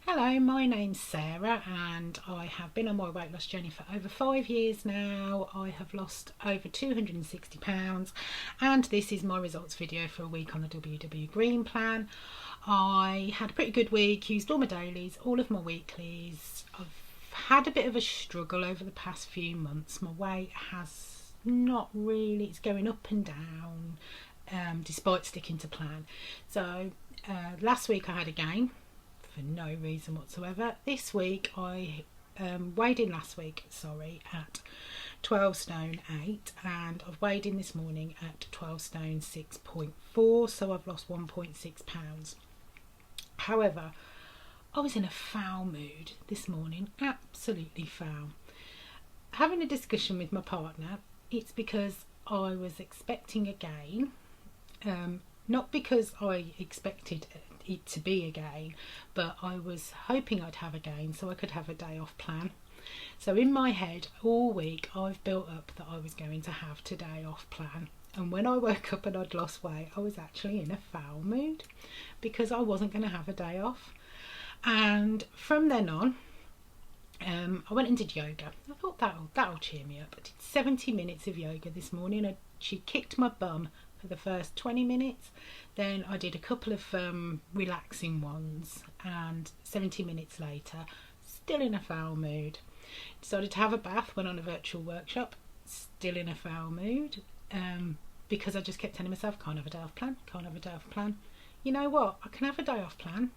Hello, my name's Sarah and I have been on my weight loss journey for over 5 years now. I have lost over £260 and this is my results video for a week on the WW Green Plan. I had a pretty good week, used all my dailies, all of my weeklies. I've had a bit of a struggle over the past few months. My weight has not really, it's going up and down despite sticking to plan. So last week I had a gain for no reason whatsoever. This week I weighed in at 12 stone 8 and I've weighed in this morning at 12 stone 6.4, so I've lost 1.6 pounds. However, I was in a foul mood this morning, absolutely foul. Having a discussion with my partner, it's because I was expecting a gain, not because I expected it to be a gain, but I was hoping I'd have a gain so I could have a day off plan. So in my head all week I've built up that I was going to have today off plan, and when I woke up and I'd lost weight I was actually in a foul mood because I wasn't going to have a day off. And from then on I went and did yoga. I thought that'll cheer me up. I did 70 minutes of yoga this morning. She kicked my bum for the first 20 minutes, then I did a couple of relaxing ones, and 70 minutes later, still in a foul mood. Decided to have a bath, went on a virtual workshop, still in a foul mood, because I just kept telling myself, can't have a day off plan, can't have a day off plan. You know what, I can have a day off plan.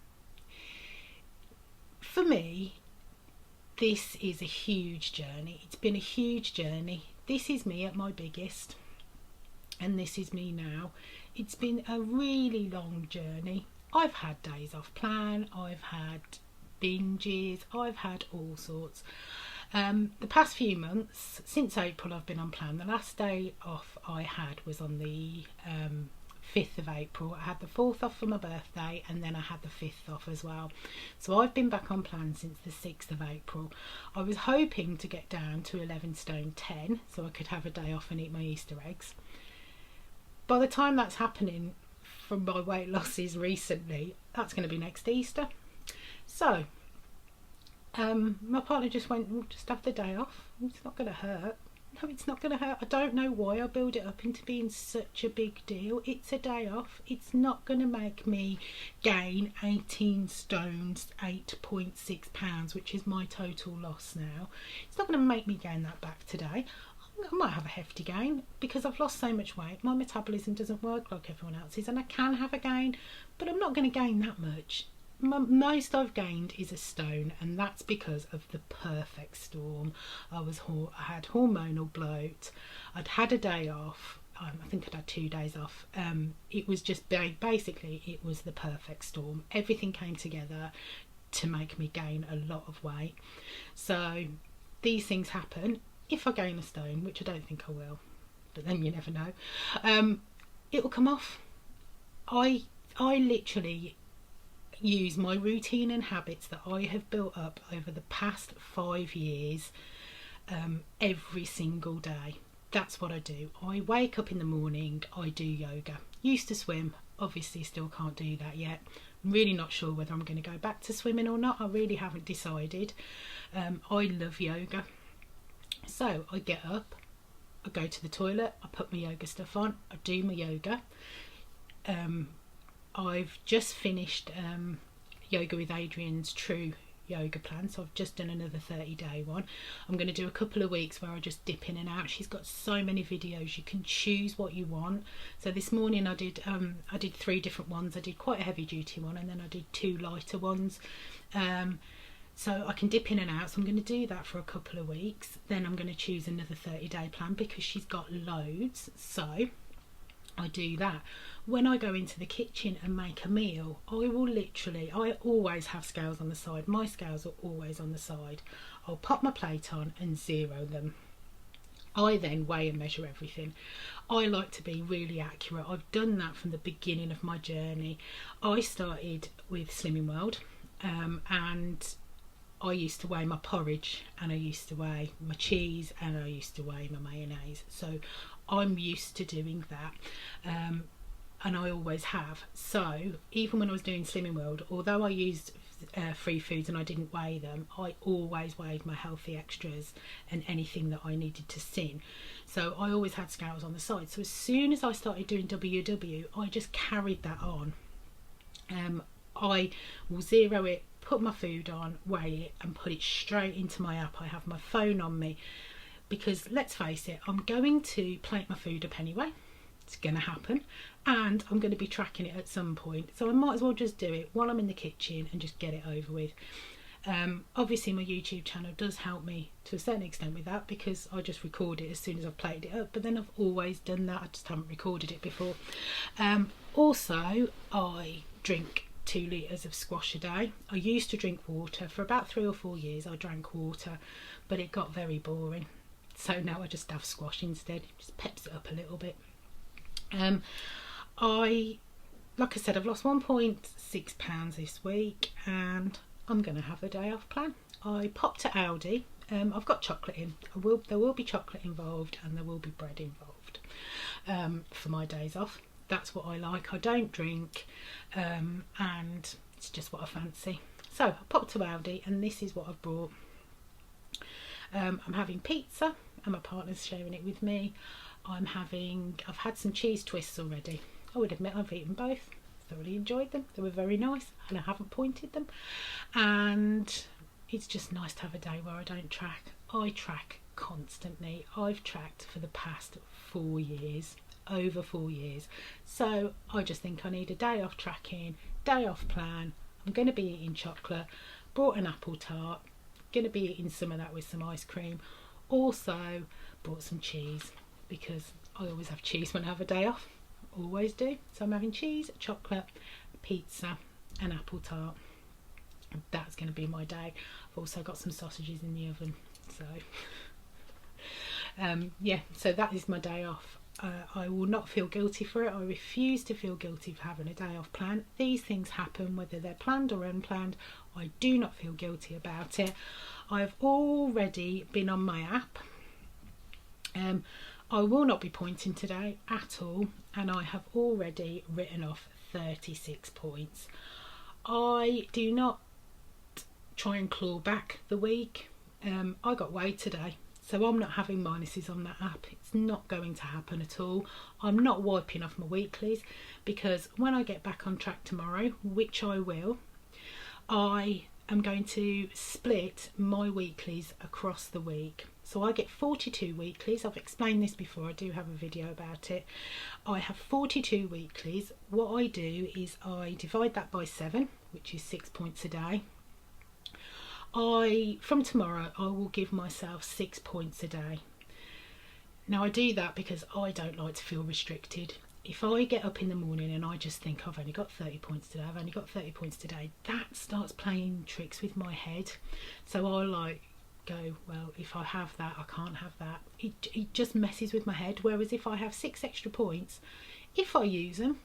For me, this is a huge journey. It's been a huge journey. This is me at my biggest. And this is me now. It's been a really long journey. I've had days off plan, I've had binges, I've had all sorts. The past few months, since April I've been on plan. The last day off I had was on the 5th of April. I had the 4th off for my birthday and then I had the 5th off as well. So I've been back on plan since the 6th of April. I was hoping to get down to 11 stone 10 so I could have a day off and eat my Easter eggs. By the time that's happening from my weight losses recently, that's going to be next Easter. So my partner just went, well, just have the day off. It's not going to hurt. No, it's not going to hurt. I don't know why I build it up into being such a big deal. It's a day off. It's not going to make me gain 18 stones, 8.6 pounds, which is my total loss now. It's not going to make me gain that back today. I might have a hefty gain because I've lost so much weight. My metabolism doesn't work like everyone else's, and I can have a gain, but I'm not going to gain that much. Most I've gained is a stone, and that's because of the perfect storm. I had hormonal bloat. I'd had a day off. I think I'd had 2 days off. It was just basically it was the perfect storm. Everything came together to make me gain a lot of weight. So these things happen. If I gain a stone, which I don't think I will, but then you never know, it will come off. I literally use my routine and habits that I have built up over the past 5 years every single day. That's what I do. I wake up in the morning, I do yoga. Used to swim, obviously still can't do that yet. I'm really not sure whether I'm going to go back to swimming or not. I really haven't decided. I love yoga. So I get up, I go to the toilet, I put my yoga stuff on, I do my yoga. I've just finished Yoga with Adrienne's True yoga plan, so I've just done another 30-day one. I'm going to do a couple of weeks where I just dip in and out. She's got so many videos, you can choose what you want. So this morning I did 3 different ones. I did quite a heavy duty one and then I did 2 lighter ones. So I can dip in and out, so I'm going to do that for a couple of weeks. Then I'm going to choose another 30-day plan because she's got loads, so I do that. When I go into the kitchen and make a meal, I always have scales on the side. My scales are always on the side. I'll pop my plate on and zero them. I then weigh and measure everything. I like to be really accurate. I've done that from the beginning of my journey. I started with Slimming World and I used to weigh my porridge and I used to weigh my cheese and I used to weigh my mayonnaise. So I'm used to doing that. And I always have. So even when I was doing Slimming World, although I used free foods and I didn't weigh them, I always weighed my healthy extras and anything that I needed to sin. So I always had scales on the side. So as soon as I started doing WW, I just carried that on. I will zero it, put my food on, weigh it and put it straight into my app. I have my phone on me because let's face it, I'm going to plate my food up anyway. It's going to happen, and I'm going to be tracking it at some point, so I might as well just do it while I'm in the kitchen and just get it over with. Obviously my YouTube channel does help me to a certain extent with that because I just record it as soon as I've plated it up, but then I've always done that, I just haven't recorded it before. Also, I drink 2 litres of squash a day. I used to drink water for about 3 or 4 years. I drank water, but it got very boring, so now I just have squash instead. It just peps it up a little bit. Like I said, I've lost 1.6 pounds this week and I'm going to have a day off plan. I popped to Aldi. I've got chocolate in. There will be chocolate involved and there will be bread involved for my days off. That's what I like. I don't drink and it's just what I fancy. So I popped to Aldi and this is what I've brought. I'm having pizza and my partner's sharing it with me. I've had some cheese twists already. I would admit I've eaten both. Thoroughly enjoyed them. They were very nice and I haven't pointed them. And it's just nice to have a day where I don't track. I track constantly. I've tracked for the past 4 years, over 4 years. So I just think I need a day off tracking, day off plan. I'm going to be eating chocolate. Brought an apple tart. Going to be eating some of that with some ice cream. Also brought some cheese, because I always have cheese when I have a day off, always do. So I'm having cheese, chocolate, pizza and apple tart. That's going to be my day. I've also got some sausages in the oven, so yeah, so that is my day off. I will not feel guilty for it. I refuse to feel guilty for having a day off plan. These things happen whether they're planned or unplanned. I do not feel guilty about it. I've already been on my app. I will not be pointing today at all, and I have already written off 36 points. I do not try and claw back the week. I got weighed today, so I'm not having minuses on that app. It's not going to happen at all. I'm not wiping off my weeklies because when I get back on track tomorrow, which I will, I am going to split my weeklies across the week. So I get 42 weeklies. I've explained this before. I do have a video about it. I have 42 weeklies. What I do is I divide that by 7, which is 6 points a day. From tomorrow, I will give myself 6 points a day. Now I do that because I don't like to feel restricted. If I get up in the morning and I just think I've only got 30 points today, I've only got 30 points today, that starts playing tricks with my head. So I go, well, if I have that, I can't have that. It just messes with my head. Whereas if I have 6 extra points, if I use them,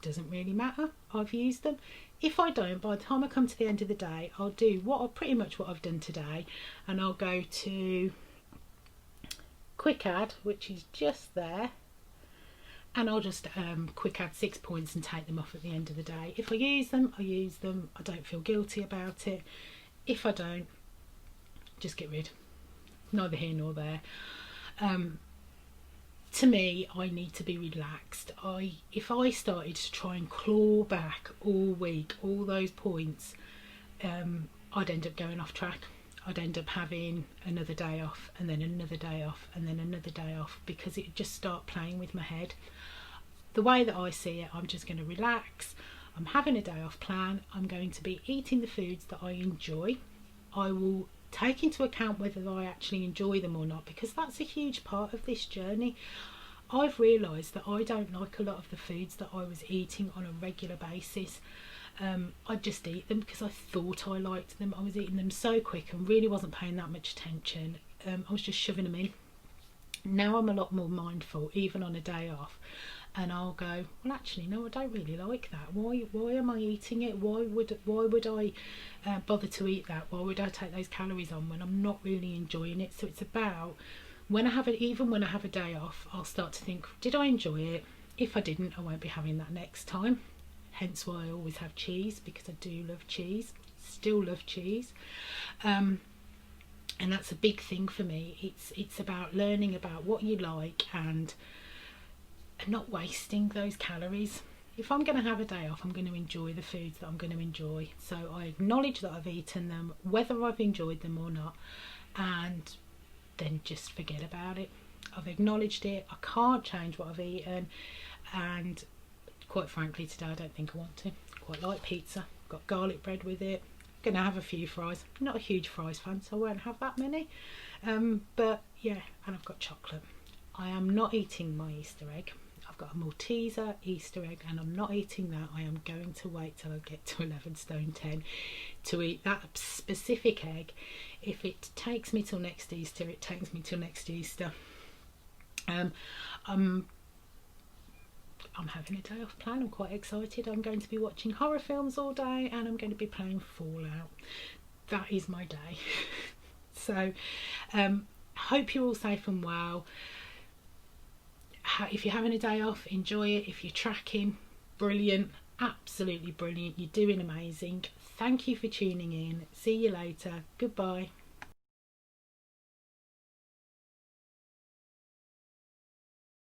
doesn't really matter. I've used them. If I don't, by the time I come to the end of the day, I'll do pretty much what I've done today, and I'll go to quick add, which is just there, and I'll just quick add 6 points and take them off at the end of the day. If I use them, I use them. I don't feel guilty about it. If I don't, just get rid. Neither here nor there. To me, I need to be relaxed. If I started to try and claw back all week, all those points, I'd end up going off track. I'd end up having another day off and then another day off and then another day off, because it would just start playing with my head. The way that I see it, I'm just going to relax. I'm having a day off plan. I'm going to be eating the foods that I enjoy. I will take into account whether I actually enjoy them or not, because that's a huge part of this journey. I've realised that I don't like a lot of the foods that I was eating on a regular basis. I'd just eat them because I thought I liked them. I was eating them so quick and really wasn't paying that much attention. I was just shoving them in. Now I'm a lot more mindful, even on a day off, and I'll go, well, actually no, I don't really like that. Why am I eating it? Why would I bother to eat that? Why would I take those calories on when I'm not really enjoying it? So it's about, even when I have a day off, I'll start to think, did I enjoy it? If I didn't, I won't be having that next time. Hence why I always have cheese, because I do love cheese. still love cheese. And that's a big thing for me. It's about learning about what you like and not wasting those calories. If I'm going to have a day off, I'm going to enjoy the foods that I'm going to enjoy. So I acknowledge that I've eaten them, whether I've enjoyed them or not, and then just forget about it. I've acknowledged it. I can't change what I've eaten, and quite frankly today I don't think I want to. Quite like pizza, got garlic bread with it. Gonna have a few fries. I'm not a huge fries fan, so I won't have that many. But yeah, and I've got chocolate. I am not eating my Easter egg. I've got a Malteser Easter egg and I'm not eating that. I am going to wait till I get to 11 stone 10 to eat that specific egg. If it takes me till next Easter, it takes me till next Easter. I'm having a day off planned. I'm quite excited. I'm going to be watching horror films all day and I'm going to be playing Fallout. That is my day. So hope you're all safe and well. If you're having a day off, enjoy it. If you're tracking, brilliant, absolutely brilliant. You're doing amazing. Thank you for tuning in. See you later. Goodbye.